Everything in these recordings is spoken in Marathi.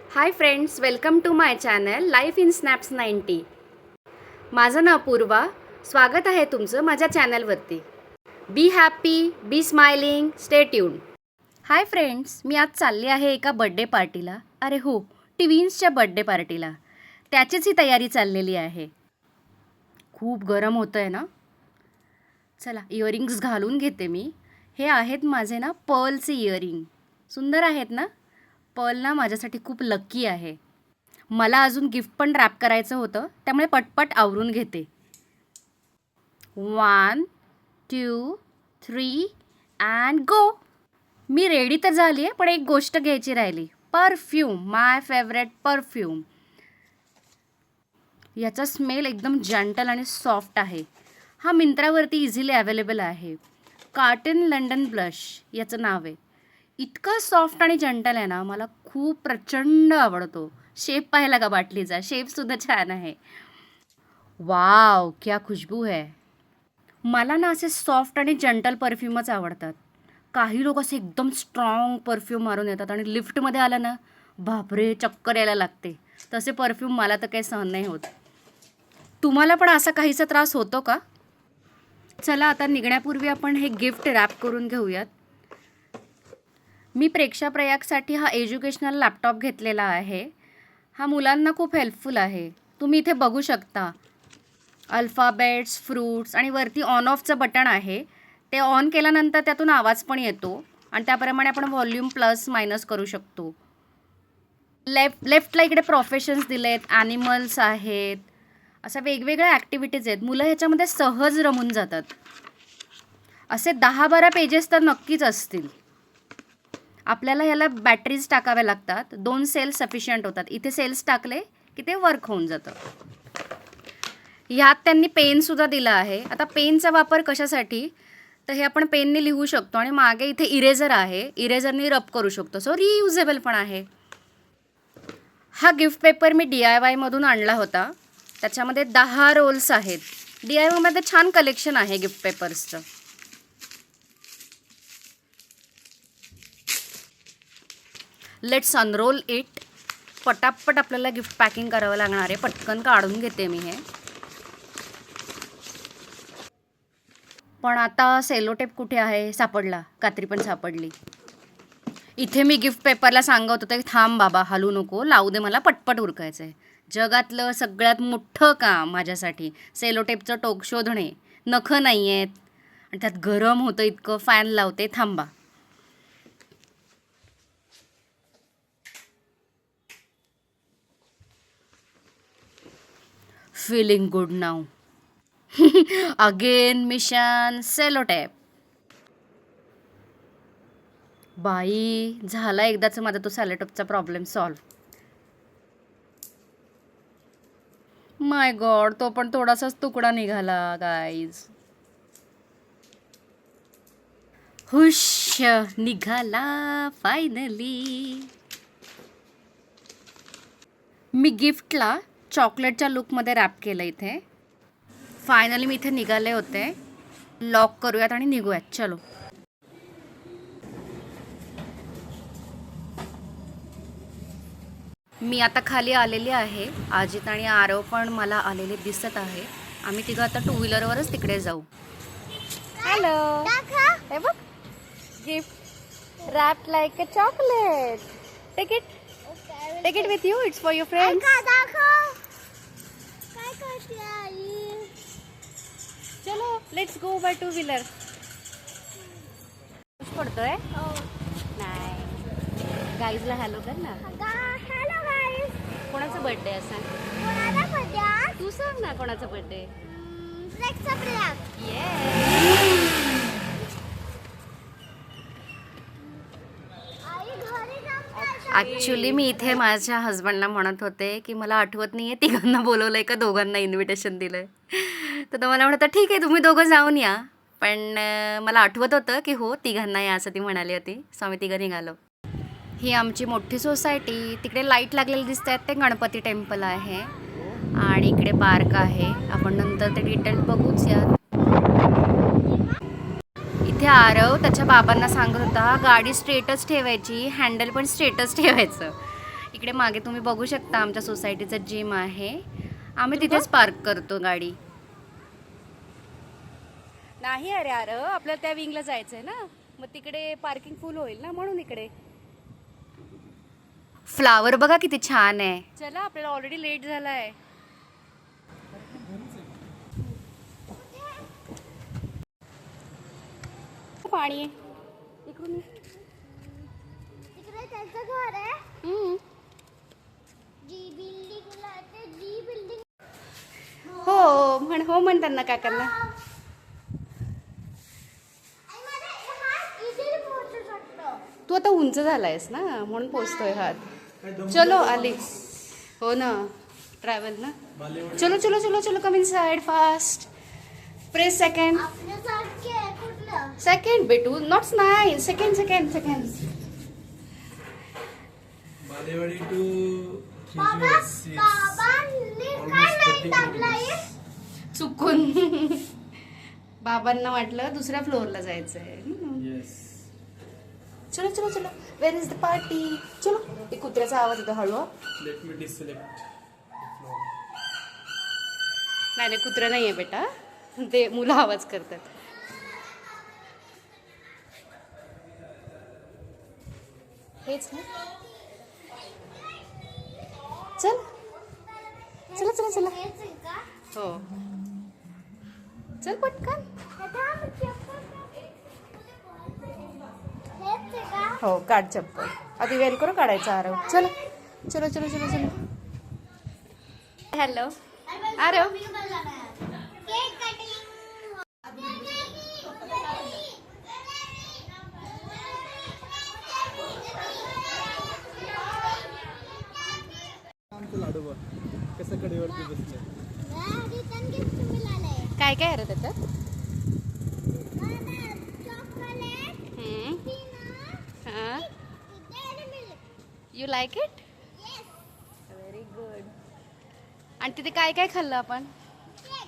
High friends, welcome to my channel life in snaps 90. माझं नाव पूर्वा. स्वागत आहे तुमचं माझ्या चॅनलवरती. Be happy, be smiling, stay tune. Hi friends, मी आज चालली आहे एका बड्डे पार्टीला. अरे हो, ट्विन्सच्या बड्डे पार्टीला. त्याचीच ही तयारी चाललेली आहे. खूप गरम होतं आहे ना. चला, इयरिंग्स घालून घेते मी. हे आहेत माझे ना पर्लचे इयरिंग. सुंदर आहेत ना. पर्ल ना माझ्यासाठी खूप लकी आहे. मला अजून गिफ्ट पण रॅप करायचं होतं, त्यामुळे पटपट आवरून घेते. 1 2 3 अँड गो. मी रेडी तर झाली आहे, पण एक गोष्ट घ्यायची राहिली. परफ्यूम, माय फेवरेट परफ्यूम. याचा स्मेल एकदम जंटल आणि सॉफ्ट आहे. हा मिंत्रावरती इझिली अवेलेबल आहे. कार्टन लंडन ब्लश याचं नाव आहे. इतका सॉफ्ट आणि जंटल आहे ना, मला खूप प्रचंड आवडतो. शेप पाहिला का बाटलीचा? शेपसुद्धा छान आहे. वाव, क्या खुशबू है. मला ना असे सॉफ्ट आणि जंटल परफ्यूमच आवडतात. काही लोक असे एकदम स्ट्रॉंग परफ्यूम मारून येतात आणि लिफ्टमध्ये आलं ना, बापरे, चक्कर यायला लागते. तसे परफ्यूम मला तर काही सहन नाही होत. तुम्हाला पण असा काहीसा त्रास होतो का? चला, आता निघण्यापूर्वी आपण हे गिफ्ट रॅप करून घेऊयात. मी प्रेक्षा प्रयागसाठी हा एज्युकेशनल लॅपटॉप घेतलेला आहे. हा मुलांना खूप हेल्पफुल आहे. तुम्ही इथे बघू शकता अल्फाबेट्स, फ्रूट्स आणि वरती ऑन ऑफचं बटन आहे. ते ऑन केल्यानंतर त्यातून आवाज पण येतो आणि त्याप्रमाणे आपण व्हॉल्यूम प्लस मायनस करू शकतो. लेफ्टला इकडे प्रोफेशन्स दिले आहेत, ॲनिमल्स आहेत, अशा वेगवेगळ्या ॲक्टिव्हिटीज आहेत. मुलं ह्याच्यामध्ये सहज रमून जातात. असे 10-12 पेजेस तर नक्कीच असतील. आपल्याला ह्याला बॅटरीज टाकाव्या लागतात. 2 सेल्स सफिशियंट होतात. इथे सेल्स टाकले की ते वर्क होऊन जातं. ह्यात त्यांनी पेनसुद्धा दिला आहे. आता पेनचा वापर कशासाठी, तर हे आपण पेनने लिहू शकतो आणि मागे इथे इरेझर आहे. इरेझरने रब करू शकतो. सो रियुजेबल पण आहे. हा गिफ्ट पेपर मी DIYमधून आणला होता. त्याच्यामध्ये 10 रोल्स आहेत. DIYमध्ये छान कलेक्शन आहे गिफ्ट पेपर्सचं. Let's unroll it. पटापट आपल्याला गिफ्ट पॅकिंग करावं लागणार आहे. पटकन काढून घेते मी हे. पण आता सेलोटेप कुठे आहे? सापडला. कात्री पण सापडली. इथे मी गिफ्ट पेपरला सांगत होते, थांब बाबा, हलू नको, लावू दे, मला पटपट उरकायचं आहे. जगातलं सगळ्यात मोठं काम माझ्यासाठी सेलोटेपचं टोक शोधणे. नखं नाही आहेत आणि त्यात गरम होतं इतकं. फॅन लावते, थांबा. Feeling good now. Again mission sellotape. बाई, झाला एकदाच माझा तो सेलोटेपचा प्रॉब्लेम सॉल्व. माय गॉड, तो पण थोडासाच तुकडा निघाला गाईज. हुश, निघाला फायनली. मी गिफ्टला चॉकलेटच्या लुकमध्ये रॅप केलं इथे. फायनली मी इथे निघाले होते. लॉक करूयात आणि निघूयात. चलो. मी आता खाली आलेली आहे. अजित आणि आरव पण मला आलेले दिसत आहे. आम्ही तिघं आता 2 व्हीलरवरच तिकडे जाऊ. हॅलो, हे बघ, gift wrap like a chocolate. Take it with you. It's for your friends. चलो, लेट्स गो बाय 2 व्हीलर. पडतोय नाही. गाईजला हॅलो कर ना. Hello guys. कोणाचा बर्थडे असा? कोणाचा बर्थडे? तू सांग ना, कोणाचा बर्थडे? Flex black. आई घरी जाऊन ॲक्च्युली मी इथे माझ्या हजबंडला म्हणत होते की मला आठवत नाही आहे तिघांना बोलवलं आहे का दोघांना इन्व्हिटेशन दिलं आहे. तर तो मला म्हणत होता, ठीक आहे तुम्ही दोघं जाऊन या. पण मला आठवत होतं की हो, तिघांना या असं ती म्हणाली होती. सो आम्ही तिघं निघालो. ही आमची मोठी सोसायटी. तिकडे लाईट लागलेले दिसत आहेत, ते गणपती टेम्पल आहे आणि इकडे पार्क आहे. आपण नंतर ते डिटेल बघूच या. इथे आरव त्याच्या बाबांना सांगत होता गाडी स्ट्रेटच ठेवायची, हँडल पण स्ट्रेटच ठेवायचं. इकडे मागे तुम्ही बघू शकता आमच्या सोसायटीचं जिम आहे. आम्ही तिथेच पार्क करतो गाडी. नाही अरे अरे आपल्याला त्या विंगला जायचंय ना, मग तिकडे पार्किंग फुल होईल ना, म्हणून इकडे. फ्लावर बघा किती छान आहे. चला आपल्याला ऑलरेडी लेट झालाय. पाणी आहे इकडून ये. तिकडे त्यांचं घर आहे. हम्म. जी बिल्डिंग हो म्हण त्यांना काय करणार. आई मला हा इथे पोहोचू शकतो. तू आता उंच झालायस ना, म्हणून पोचतोय हात. चलो आली. हो ना, ट्रॅव्हल ना. चलो चलो चलो चलो come inside fast. Press second. आपल्यासारखे आहे कुठलं? सेकंड बेटू, not nine. Second second second. Balewadi टू बाबांनी काय नाही टाकलंय? चुकून बाबांना वाटलं दुसऱ्या फ्लोअरला जायचंय. येस. चलो चलो चलो. वेर इज द पार्टी. चलो. एक कुत्र्याचा आवाज येतो हळू. Let me deselect. नाही नाही, कुत्रा नाहीये बेटा, ते मुलं आवाज करतात. हेच ना. चल चला चला चला. हेच आहे का? हो चल पटकन. हेच आहे का? हो काढ चप्पल. आधी वेल करू काढायचं आरव. चलो चलो चलो चलो चलो. हॅलो आरव. Cake cutting. आमचं लाडोबा कसं कडेवरती बसले. रिटर्न गिफ्ट मिळालंय. काय काय आहे रे त्याच्यात. चॉकलेट, हम्म. पीनट, हां. Dairy milk. You like it. Yes. Very good. आणि तिथे काय काय खाल्लं आपण. केक.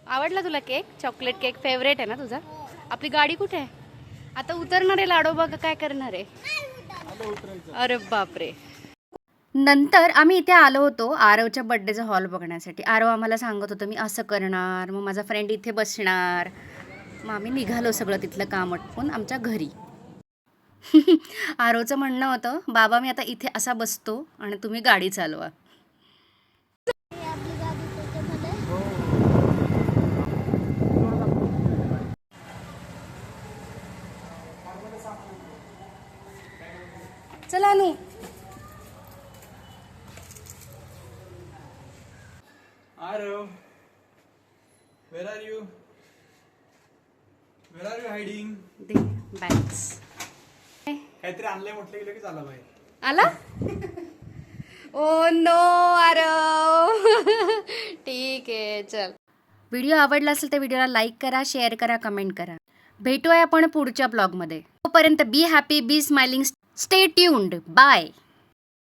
आवडला तुला केक. चॉकलेट केक फेवरेट आहे ना तुझा. आपली गाडी कुठे आहे. आता उतरणार आहे लाडोबा का काय करणार आहे. अरे बापरे. नंतर आम्ही इथे आलो होतो आरवच्या बड्डेचा हॉल बघण्यासाठी. आरव आम्हाला सांगत होतं मी असं करणार, मग माझा फ्रेंड इथे बसणार. मग आम्ही निघालो सगळं तिथलं काम आटपून आमच्या घरी. आरवचं म्हणणं होतं बाबा मी आता इथे असा बसतो आणि तुम्ही गाडी चालवा. आपली गाडी त्याच्यामध्ये. चला अनु. Arav, where are you? Where are you hiding? दे बॅग्स. काहीतरी आणलंय म्हटलं की लगेच आला बाहेर. आला. Oh no Aarav. ठीक आहे चल. व्हिडिओ आवडला असेल तर व्हिडिओला लाईक करा, शेअर करा, कमेंट करा. भेटूया आपण पुढच्या ब्लॉगमध्ये. तोपर्यंत be happy, be smiling, stay tuned. Bye.